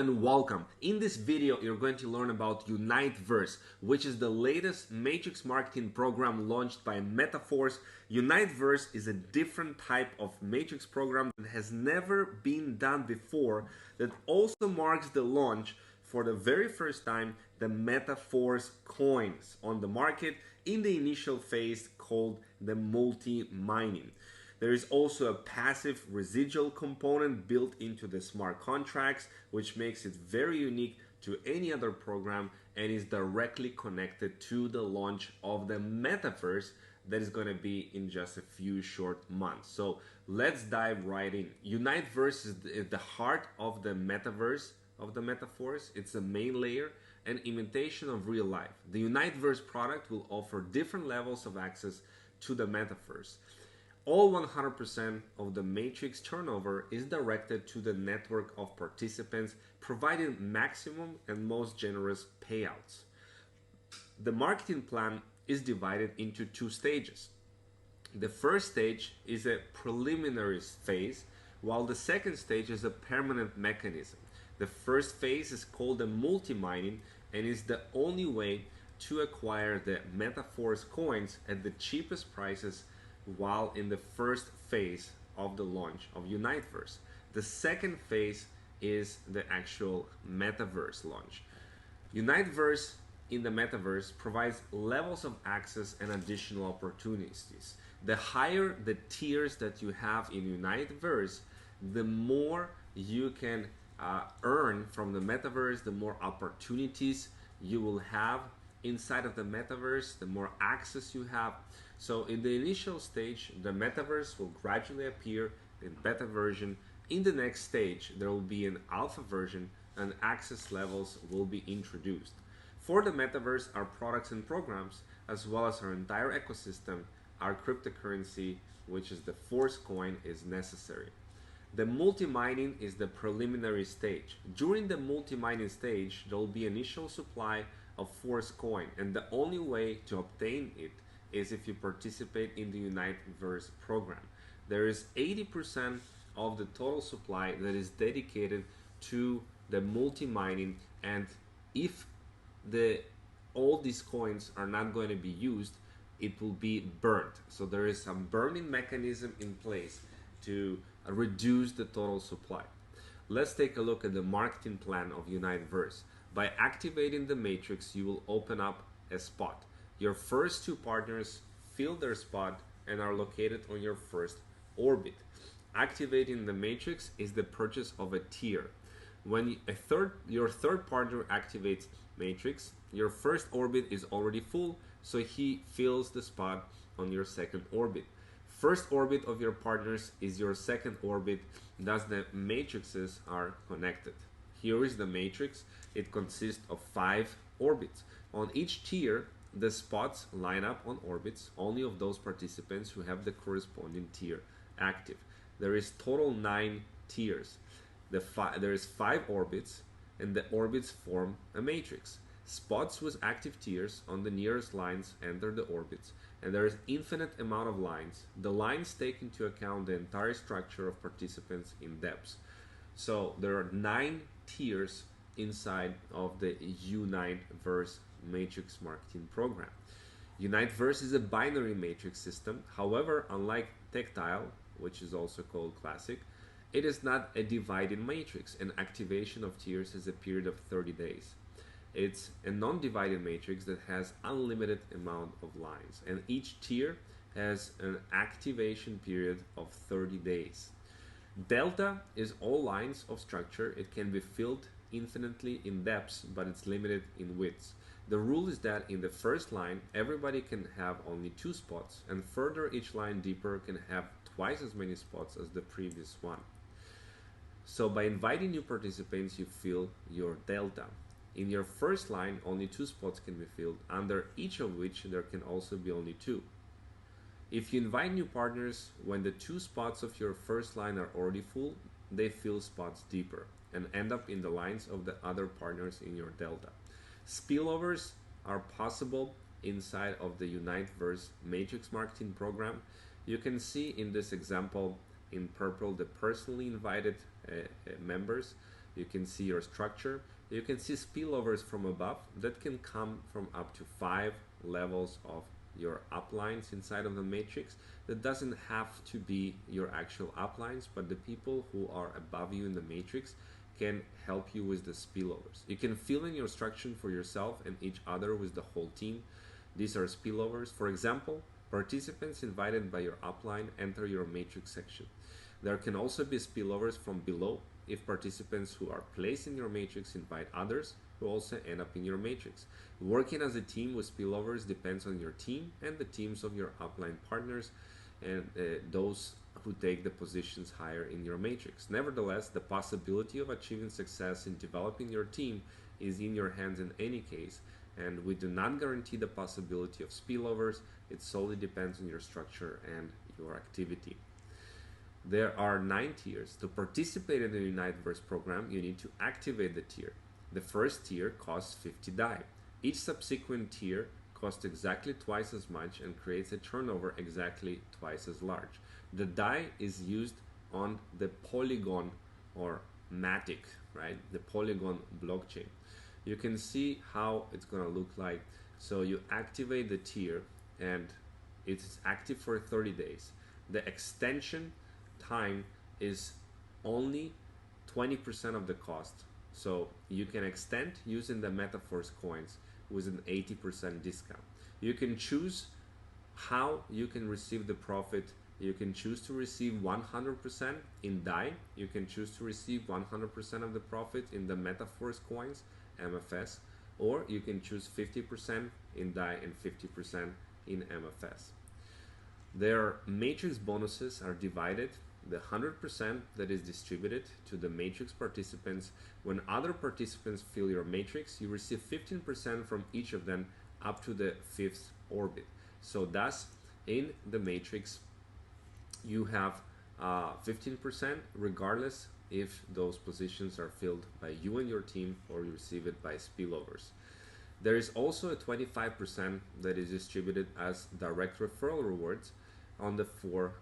And welcome. In this video, you're going to learn about Uniteverse, which is the latest matrix marketing program launched by Metaforce. Uniteverse is a different type of matrix program that has never been done before, that also marks the launch for the very first time the Metaforce coins on the market in the initial phase called the multi-mining. There is also a passive residual component built into the smart contracts, which makes it very unique to any other program and is directly connected to the launch of the metaverse that is going to be in just a few short months. So let's dive right in. Uniteverse is the heart of the metaverse of the Metaforce. It's the main layer, an imitation of real life. The Uniteverse product will offer different levels of access to the metaverse. All 100% of the matrix turnover is directed to the network of participants, providing maximum and most generous payouts. The marketing plan is divided into two stages. The first stage is a preliminary phase, while the second stage is a permanent mechanism. The first phase is called the multi-mining and is the only way to acquire the Metaforce coins at the cheapest prices while in the first phase of the launch of Uniteverse. The second phase is the actual metaverse launch. Uniteverse in the metaverse provides levels of access and additional opportunities. The higher the tiers that you have in Uniteverse, the more you can earn from the metaverse, the more opportunities you will have inside of the metaverse, the more access you have. So in the initial stage, the metaverse will gradually appear in beta version. In the next stage, there will be an alpha version and access levels will be introduced. For the metaverse, our products and programs, as well as our entire ecosystem, our cryptocurrency, which is the Force coin, is necessary. The multi-mining is the preliminary stage. During the multi-mining stage, there will be initial supply of Force coin, and the only way to obtain it is if you participate in the Uniteverse program. There is 80% of the total supply that is dedicated to the multi-mining, and if all these coins are not going to be used, it will be burnt. So there is some burning mechanism in place to reduce the total supply. Let's take a look at the marketing plan of Uniteverse. By activating the matrix, you will open up a spot. Your first two partners fill their spot and are located on your first orbit. Activating the matrix is the purchase of a tier. When your third partner activates matrix, your first orbit is already full, so he fills the spot on your second orbit. First orbit of your partners is your second orbit, thus the matrices are connected. Here is the matrix. It consists of 5 orbits. On each tier, the spots line up on orbits only of those participants who have the corresponding tier active. There is total 9 tiers. There is 5 orbits, and the orbits form a matrix. Spots with active tiers on the nearest lines enter the orbits, and there is infinite amount of lines. The lines take into account the entire structure of participants in depths. So there are 9 tiers inside of the Uniteverse matrix marketing program. Uniteverse is a binary matrix system. However, unlike Tactile, which is also called Classic, it is not a divided matrix, and activation of tiers is a period of 30 days. It's a non-divided matrix that has unlimited amount of lines, and each tier has an activation period of 30 days. Delta is all lines of structure. It can be filled infinitely in depths, but it's limited in widths. The rule is that in the first line, everybody can have only 2 spots, and further each line deeper can have twice as many spots as the previous one. So by inviting new participants, you fill your delta. In your first line, only 2 spots can be filled, under each of which there can also be only 2. If you invite new partners when the 2 spots of your first line are already full, they fill spots deeper and end up in the lines of the other partners in your delta. Spillovers are possible inside of the Uniteverse matrix marketing program. You can see in this example in purple the personally invited members. You can see your structure. You can see spillovers from above that can come from up to 5 levels of your uplines inside of the matrix. That doesn't have to be your actual uplines, but the people who are above you in the matrix can help you with the spillovers. You can fill in your structure for yourself and each other with the whole team. These are spillovers. For example, participants invited by your upline enter your matrix section. There can also be spillovers from below if participants who are placed in your matrix invite others who also end up in your matrix. Working as a team with spillovers depends on your team and the teams of your upline partners and those who take the positions higher in your matrix. Nevertheless, the possibility of achieving success in developing your team is in your hands in any case, and we do not guarantee the possibility of spillovers. It solely depends on your structure and your activity. There are 9 tiers. To participate in the Uniteverse program, you need to activate the tier. The first tier costs 50 DAI. Each subsequent tier costs exactly twice as much and creates a turnover exactly twice as large. The DAI is used on the Polygon or Matic, right? The Polygon blockchain. You can see how it's going to look like. So you activate the tier and it's active for 30 days. The extension time is only 20% of the cost. So you can extend using the Metaforce coins with an 80% discount. You can choose how you can receive the profit. You can choose to receive 100% in DAI. You can choose to receive 100% of the profit in the Metaforce coins, MFS, or you can choose 50% in DAI and 50% in MFS. Their matrix bonuses are divided. The 100% that is distributed to the matrix participants. When other participants fill your matrix, you receive 15% from each of them up to the 5th orbit. So thus, in the matrix, you have 15% regardless if those positions are filled by you and your team or you receive it by spillovers. There is also a 25% that is distributed as direct referral rewards on the 4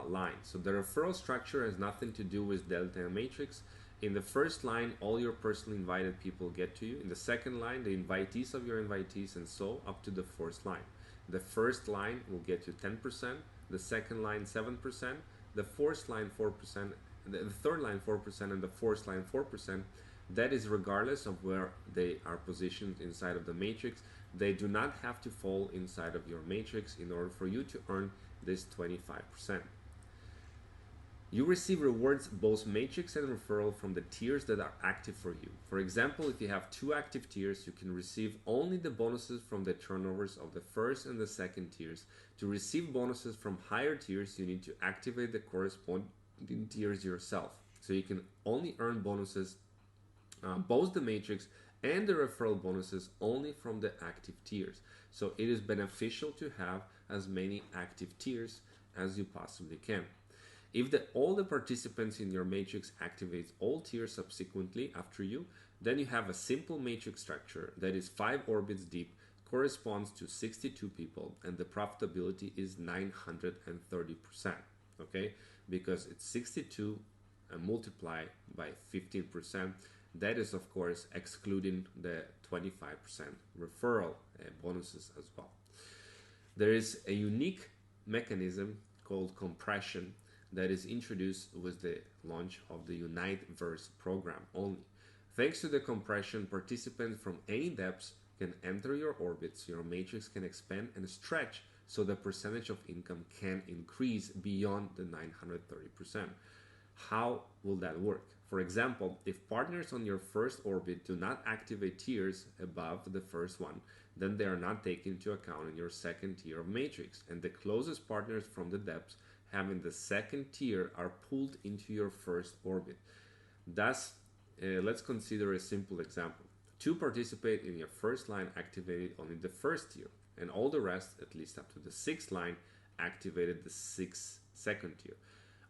lines. So the referral structure has nothing to do with Delta and Matrix. In the first line, all your personally invited people get to you. In the second line, the invitees of your invitees, and so up to the 4th line. The first line will get you 10%, the second line 7%, the fourth line 4%, the third line 4%, and the fourth line 4%. That is regardless of where they are positioned inside of the matrix. They do not have to fall inside of your matrix in order for you to earn this 25%. You receive rewards both matrix and referral from the tiers that are active for you. For example, if you have 2 active tiers, you can receive only the bonuses from the turnovers of the first and the second tiers. To receive bonuses from higher tiers, you need to activate the corresponding tiers yourself. So you can only earn bonuses, both the matrix and the referral bonuses, only from the active tiers. So it is beneficial to have as many active tiers as you possibly can. If all the participants in your matrix activates all tiers subsequently after you, then you have a simple matrix structure that is 5 orbits deep, corresponds to 62 people, and the profitability is 930%. Okay, because it's 62 multiplied by 15%. That is, of course, excluding the 25% referral bonuses as well. There is a unique mechanism called compression that is introduced with the launch of the Uniteverse program only. Thanks to the compression, participants from any depths can enter your orbits, your matrix can expand and stretch, so the percentage of income can increase beyond the 930%. How will that work? For example, if partners on your first orbit do not activate tiers above the first one, then they are not taken into account in your second tier of matrix, and the closest partners from the depths having the second tier are pulled into your first orbit. Thus, let's consider a simple example. 2 participate in your first line activated only the first tier, and all the rest, at least up to the 6th line, activated the second tier.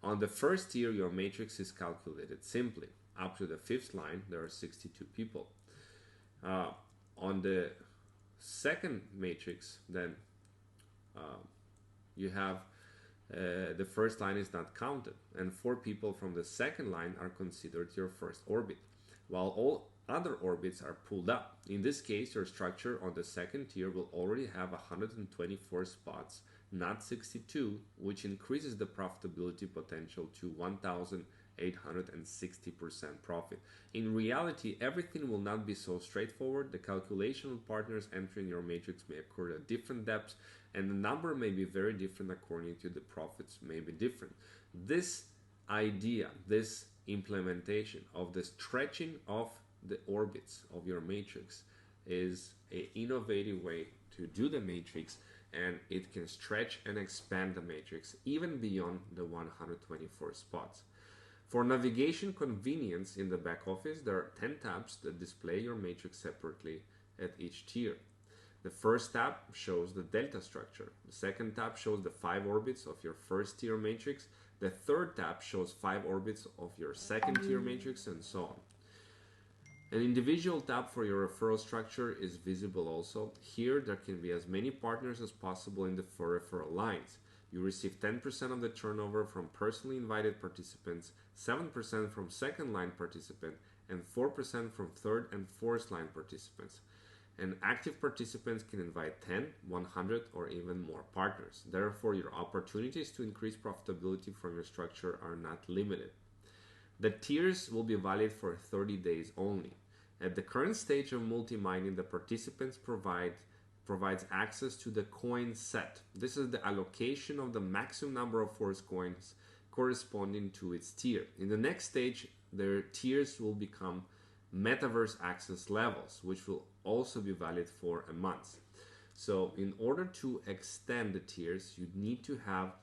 On the first tier, your matrix is calculated simply. Up to the 5th line, there are 62 people. On the second matrix, then you have the first line is not counted, and 4 people from the second line are considered your first orbit. while all other orbits are pulled up. In this case, your structure on the second tier will already have 124 spots, not 62, which increases the profitability potential to 1,860% profit. In reality, everything will not be so straightforward. The calculation of partners entering your matrix may occur at different depths, and the number may be very different according to the profits may be different. This idea, this implementation of the stretching of the orbits of your matrix is an innovative way to do the matrix, and it can stretch and expand the matrix even beyond the 124 spots. For navigation convenience in the back office, there are 10 tabs that display your matrix separately at each tier. The first tab shows the delta structure. The second tab shows the 5 orbits of your first tier matrix. The third tab shows 5 orbits of your second tier matrix, and so on. An individual tab for your referral structure is visible also. Here there can be as many partners as possible in the 4 referral lines. You receive 10% of the turnover from personally invited participants, 7% from second line participant, and 4% from third and fourth line participants. And active participants can invite 10, 100, or even more partners. Therefore, your opportunities to increase profitability from your structure are not limited. The tiers will be valid for 30 days only. At the current stage of multi-mining, the participants provides access to the coin set. This is the allocation of the maximum number of force coins corresponding to its tier. In the next stage, their tiers will become metaverse access levels, which will also be valid for a month. So in order to extend the tiers, you need to have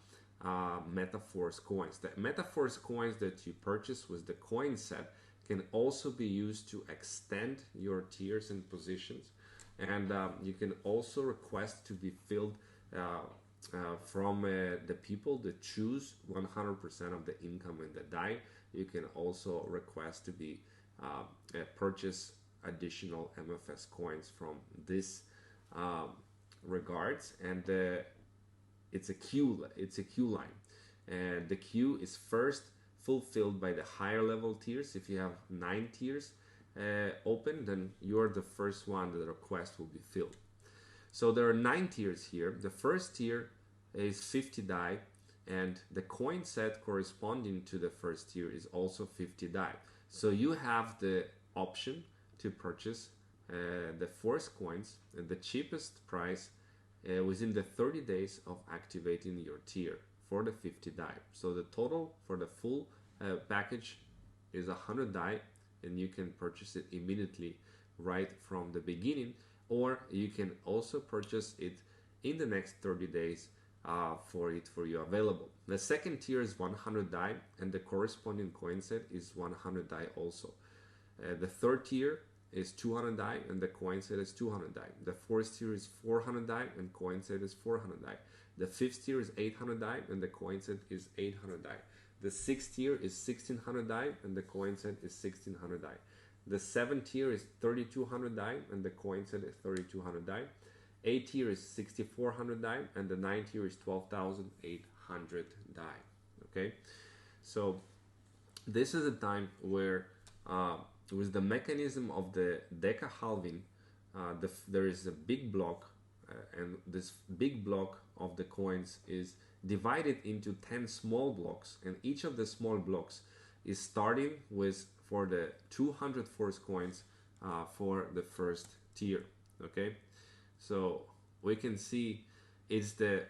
MetaForce coins. The MetaForce coins that you purchase with the coin set can also be used to extend your tiers and positions, and you can also request to be filled from the people that choose 100% of the income in the DAI. You can also request to be purchase additional MFS coins from this regards, and it's a queue line, and the queue is first fulfilled by the higher level tiers. If you have 9 tiers open, then you're the first one that the request will be filled. So there are 9 tiers here. The first tier is 50 DAI, and the coin set corresponding to the first tier is also 50 DAI. So you have the option to purchase the force coins at the cheapest price within the 30 days of activating your tier for the 50 DAI. So the total for the full package is 100 DAI, and you can purchase it immediately right from the beginning, or you can also purchase it in the next 30 days for you available. The second tier is 100 DAI, and the corresponding coin set is 100 DAI also. The third tier is 200 DAI, and the coin set is 200 DAI. The fourth tier is 400 DAI, and coin set is 400 DAI. The fifth tier is 800 DAI, and the coin set is 800 DAI. The sixth tier is 1600 DAI, and the coin set is 1600 DAI. The seventh tier is 3200 DAI, and the coin set is 3200 DAI. 8th tier is 6400 DAI, and the 9th tier is 12,800 DAI. Okay, so this is a time where with the mechanism of the Deca halving, there is a big block, and this big block of the coins is divided into 10 small blocks, and each of the small blocks is starting with for the 200 force coins for the first tier. Okay, so we can see it's the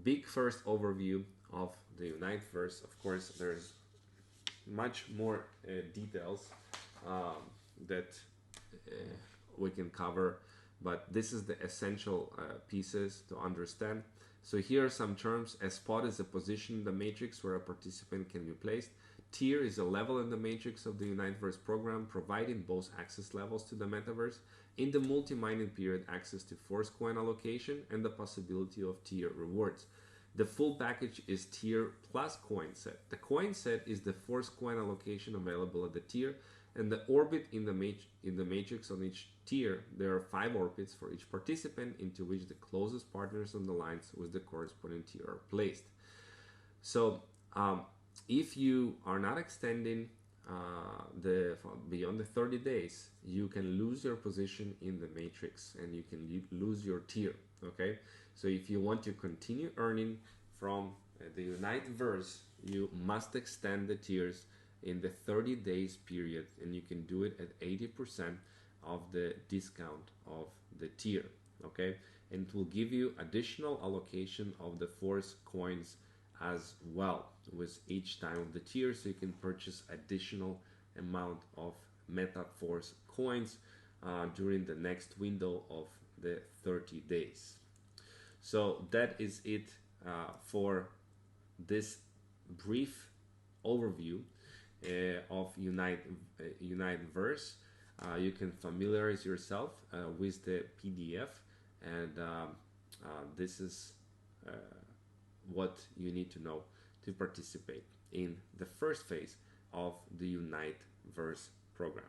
big first overview of the Uniteverse. Of course, there's much more details that we can cover, but this is the essential pieces to understand. So here are some terms. A spot is a position in the matrix where a participant can be placed. Tier is a level in the matrix of the Uniteverse program, providing both access levels to the metaverse. In the multi-mining period, access to force coin allocation and the possibility of tier rewards. The full package is tier plus coin set. The coin set is the force coin allocation available at the tier, and the orbit in the matrix on each tier. There are 5 orbits for each participant, into which the closest partners on the lines with the corresponding tier are placed. So if you are not extending beyond the 30 days, you can lose your position in the matrix and you can lose your tier. Okay, so if you want to continue earning from the Uniteverse, you must extend the tiers in the 30 days period, and you can do it at 80% of the discount of the tier. Okay, and it will give you additional allocation of the Force coins as well with each time of the tier, so you can purchase additional amount of MetaForce coins during the next window of the 30 days. So that is it for this brief overview of Uniteverse. You can familiarize yourself with the PDF, and this is what you need to know to participate in the first phase of the Uniteverse program.